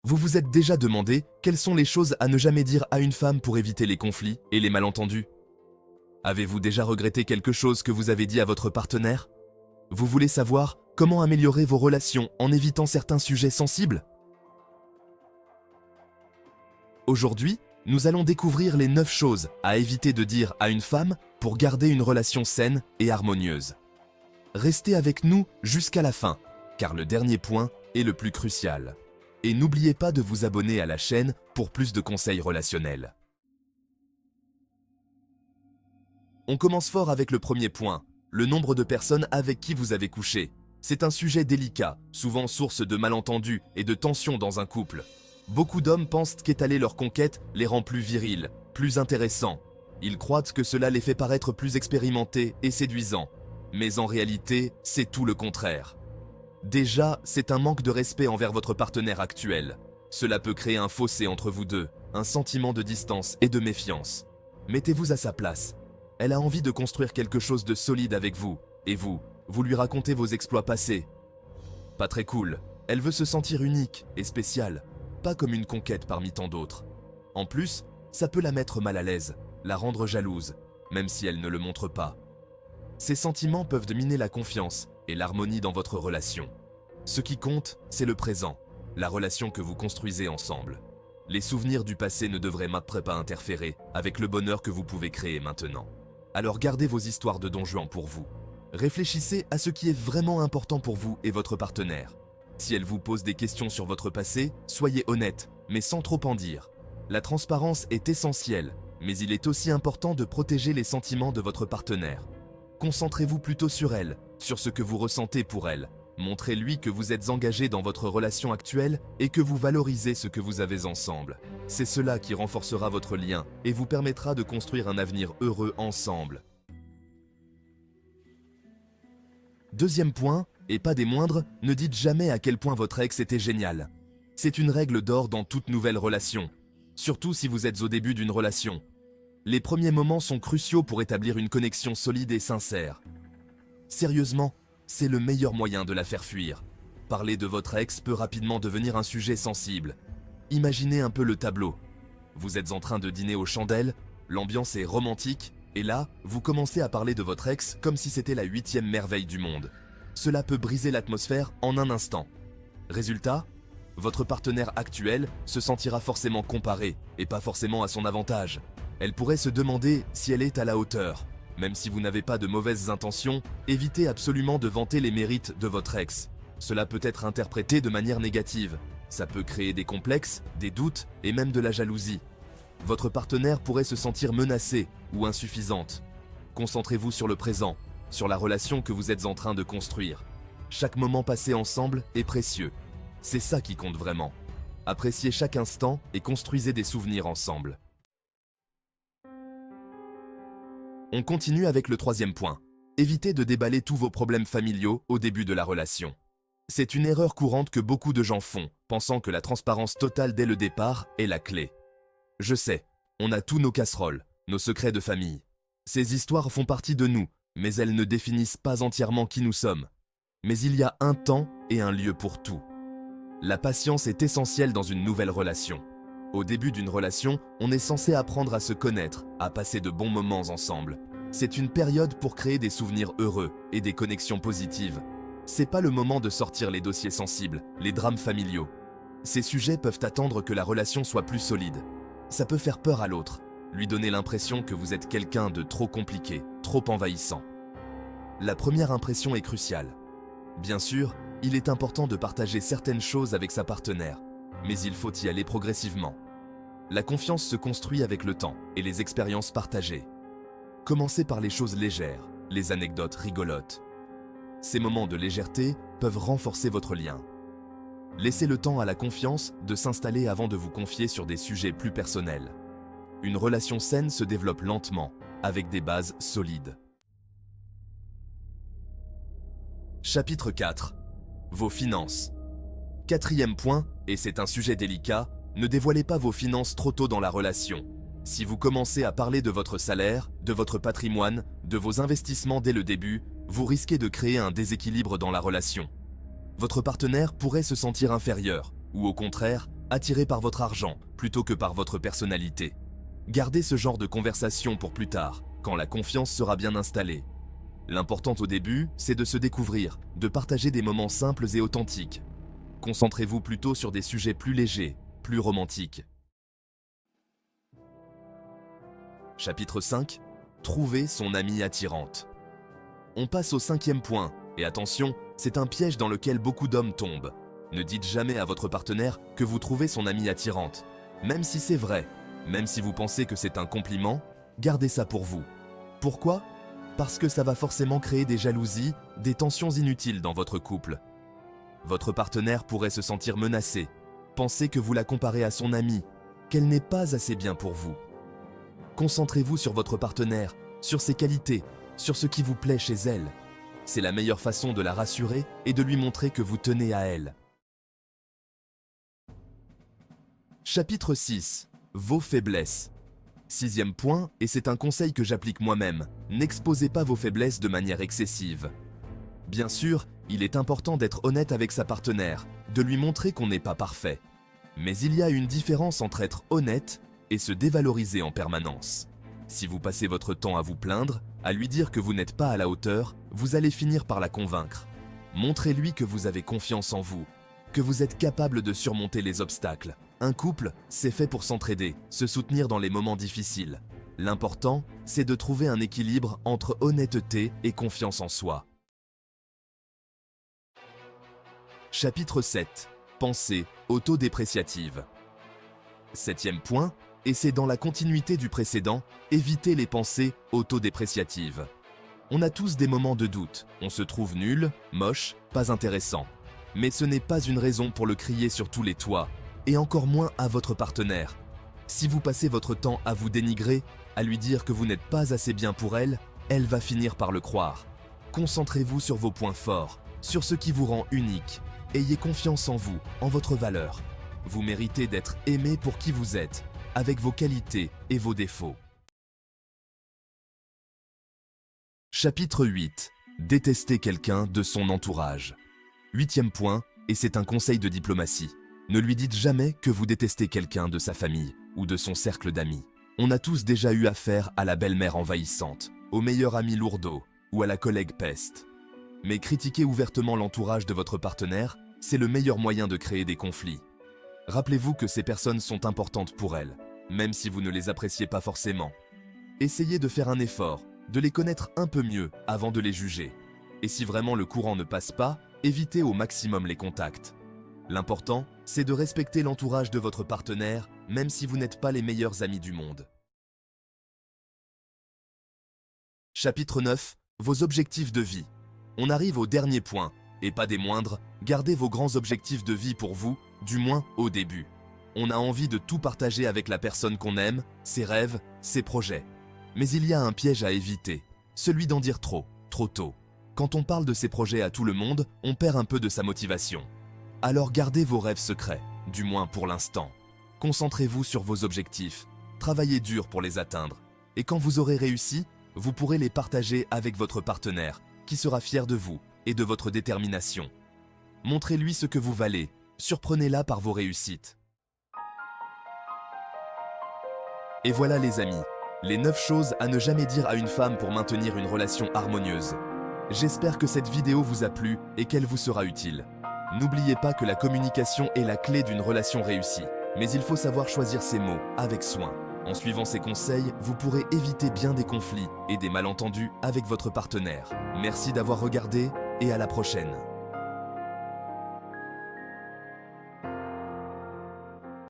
Vous vous êtes déjà demandé quelles sont les choses à ne jamais dire à une femme pour éviter les conflits et les malentendus? Avez-vous déjà regretté quelque chose que vous avez dit à votre partenaire? Vous voulez savoir comment améliorer vos relations en évitant certains sujets sensibles? Aujourd'hui, nous allons découvrir les 9 choses à éviter de dire à une femme pour garder une relation saine et harmonieuse. Restez avec nous jusqu'à la fin, car le dernier point est le plus crucial. Et n'oubliez pas de vous abonner à la chaîne pour plus de conseils relationnels. On commence fort avec le premier point, le nombre de personnes avec qui vous avez couché. C'est un sujet délicat, souvent source de malentendus et de tensions dans un couple. Beaucoup d'hommes pensent qu'étaler leur conquête les rend plus virils, plus intéressants. Ils croient que cela les fait paraître plus expérimentés et séduisants. Mais en réalité, c'est tout le contraire. Déjà, c'est un manque de respect envers votre partenaire actuel. Cela peut créer un fossé entre vous deux, un sentiment de distance et de méfiance. Mettez-vous à sa place. Elle a envie de construire quelque chose de solide avec vous, et vous lui racontez vos exploits passés. Pas très cool, elle veut se sentir unique et spéciale, pas comme une conquête parmi tant d'autres. En plus, ça peut la mettre mal à l'aise, la rendre jalouse, même si elle ne le montre pas. Ces sentiments peuvent miner la confiance et l'harmonie dans votre relation. Ce qui compte, c'est le présent, la relation que vous construisez ensemble. Les souvenirs du passé ne devraient pas interférer avec le bonheur que vous pouvez créer maintenant. Alors gardez vos histoires de Don Juan pour vous. Réfléchissez à ce qui est vraiment important pour vous et votre partenaire. Si elle vous pose des questions sur votre passé, soyez honnête, mais sans trop en dire. La transparence est essentielle, mais il est aussi important de protéger les sentiments de votre partenaire. Concentrez-vous plutôt sur elle, sur ce que vous ressentez pour elle. Montrez-lui que vous êtes engagé dans votre relation actuelle et que vous valorisez ce que vous avez ensemble. C'est cela qui renforcera votre lien et vous permettra de construire un avenir heureux ensemble. Deuxième point, et pas des moindres, ne dites jamais à quel point votre ex était génial. C'est une règle d'or dans toute nouvelle relation, surtout si vous êtes au début d'une relation. Les premiers moments sont cruciaux pour établir une connexion solide et sincère. Sérieusement, c'est le meilleur moyen de la faire fuir. Parler de votre ex peut rapidement devenir un sujet sensible. Imaginez un peu le tableau. Vous êtes en train de dîner aux chandelles, l'ambiance est romantique, et là, vous commencez à parler de votre ex comme si c'était la 8e merveille du monde. Cela peut briser l'atmosphère en un instant. Résultat, votre partenaire actuel se sentira forcément comparé, et pas forcément à son avantage. Elle pourrait se demander si elle est à la hauteur. Même si vous n'avez pas de mauvaises intentions, évitez absolument de vanter les mérites de votre ex. Cela peut être interprété de manière négative. Ça peut créer des complexes, des doutes et même de la jalousie. Votre partenaire pourrait se sentir menacé ou insuffisante. Concentrez-vous sur le présent, sur la relation que vous êtes en train de construire. Chaque moment passé ensemble est précieux. C'est ça qui compte vraiment. Appréciez chaque instant et construisez des souvenirs ensemble. On continue avec le troisième point. Évitez de déballer tous vos problèmes familiaux au début de la relation. C'est une erreur courante que beaucoup de gens font, pensant que la transparence totale dès le départ est la clé. Je sais, on a tous nos casseroles, nos secrets de famille. Ces histoires font partie de nous, mais elles ne définissent pas entièrement qui nous sommes. Mais il y a un temps et un lieu pour tout. La patience est essentielle dans une nouvelle relation. Au début d'une relation, on est censé apprendre à se connaître, à passer de bons moments ensemble. C'est une période pour créer des souvenirs heureux et des connexions positives. C'est pas le moment de sortir les dossiers sensibles, les drames familiaux. Ces sujets peuvent attendre que la relation soit plus solide. Ça peut faire peur à l'autre, lui donner l'impression que vous êtes quelqu'un de trop compliqué, trop envahissant. La première impression est cruciale. Bien sûr, il est important de partager certaines choses avec sa partenaire, mais il faut y aller progressivement. La confiance se construit avec le temps et les expériences partagées. Commencez par les choses légères, les anecdotes rigolotes. Ces moments de légèreté peuvent renforcer votre lien. Laissez le temps à la confiance de s'installer avant de vous confier sur des sujets plus personnels. Une relation saine se développe lentement, avec des bases solides. Chapitre 4. Vos finances. Quatrième point, et c'est un sujet délicat, ne dévoilez pas vos finances trop tôt dans la relation. Si vous commencez à parler de votre salaire, de votre patrimoine, de vos investissements dès le début, vous risquez de créer un déséquilibre dans la relation. Votre partenaire pourrait se sentir inférieur, ou au contraire, attiré par votre argent plutôt que par votre personnalité. Gardez ce genre de conversation pour plus tard, quand la confiance sera bien installée. L'important au début, c'est de se découvrir, de partager des moments simples et authentiques. Concentrez-vous plutôt sur des sujets plus légers, plus romantiques. Chapitre 5. Trouver son amie attirante. On passe au 5e point, et attention, c'est un piège dans lequel beaucoup d'hommes tombent. Ne dites jamais à votre partenaire que vous trouvez son amie attirante. Même si c'est vrai, même si vous pensez que c'est un compliment, gardez ça pour vous. Pourquoi ? Parce que ça va forcément créer des jalousies, des tensions inutiles dans votre couple. Votre partenaire pourrait se sentir menacé, penser que vous la comparez à son amie, qu'elle n'est pas assez bien pour vous. Concentrez-vous sur votre partenaire, sur ses qualités, sur ce qui vous plaît chez elle. C'est la meilleure façon de la rassurer et de lui montrer que vous tenez à elle. Chapitre 6. Vos faiblesses. 6e point, et c'est un conseil que j'applique moi-même, n'exposez pas vos faiblesses de manière excessive. Bien sûr, il est important d'être honnête avec sa partenaire, de lui montrer qu'on n'est pas parfait. Mais il y a une différence entre être honnête et se dévaloriser en permanence. Si vous passez votre temps à vous plaindre, à lui dire que vous n'êtes pas à la hauteur, vous allez finir par la convaincre. Montrez-lui que vous avez confiance en vous, que vous êtes capable de surmonter les obstacles. Un couple, c'est fait pour s'entraider, se soutenir dans les moments difficiles. L'important, c'est de trouver un équilibre entre honnêteté et confiance en soi. Chapitre 7. Pensée autodépréciative. 7e point, et c'est dans la continuité du précédent, évitez les pensées autodépréciatives. On a tous des moments de doute, on se trouve nul, moche, pas intéressant. Mais ce n'est pas une raison pour le crier sur tous les toits, et encore moins à votre partenaire. Si vous passez votre temps à vous dénigrer, à lui dire que vous n'êtes pas assez bien pour elle, elle va finir par le croire. Concentrez-vous sur vos points forts, sur ce qui vous rend unique. Ayez confiance en vous, en votre valeur. Vous méritez d'être aimé pour qui vous êtes, avec vos qualités et vos défauts. Chapitre 8. Détester quelqu'un de son entourage. 8e point, et c'est un conseil de diplomatie. Ne lui dites jamais que vous détestez quelqu'un de sa famille ou de son cercle d'amis. On a tous déjà eu affaire à la belle-mère envahissante, au meilleur ami lourdeau ou à la collègue peste. Mais critiquer ouvertement l'entourage de votre partenaire, c'est le meilleur moyen de créer des conflits. Rappelez-vous que ces personnes sont importantes pour elle, même si vous ne les appréciez pas forcément. Essayez de faire un effort, de les connaître un peu mieux avant de les juger. Et si vraiment le courant ne passe pas, évitez au maximum les contacts. L'important, c'est de respecter l'entourage de votre partenaire, même si vous n'êtes pas les meilleurs amis du monde. Chapitre 9. Vos objectifs de vie. On arrive au dernier point, et pas des moindres, gardez vos grands objectifs de vie pour vous, du moins au début. On a envie de tout partager avec la personne qu'on aime, ses rêves, ses projets. Mais il y a un piège à éviter, celui d'en dire trop tôt. Quand on parle de ses projets à tout le monde, on perd un peu de sa motivation. Alors gardez vos rêves secrets, du moins pour l'instant. Concentrez-vous sur vos objectifs, travaillez dur pour les atteindre. Et quand vous aurez réussi, vous pourrez les partager avec votre partenaire, qui sera fier de vous et de votre détermination. Montrez-lui ce que vous valez, surprenez-la par vos réussites. Et voilà les amis, les 9 choses à ne jamais dire à une femme pour maintenir une relation harmonieuse. J'espère que cette vidéo vous a plu et qu'elle vous sera utile. N'oubliez pas que la communication est la clé d'une relation réussie, mais il faut savoir choisir ses mots avec soin. En suivant ces conseils, vous pourrez éviter bien des conflits et des malentendus avec votre partenaire. Merci d'avoir regardé et à la prochaine.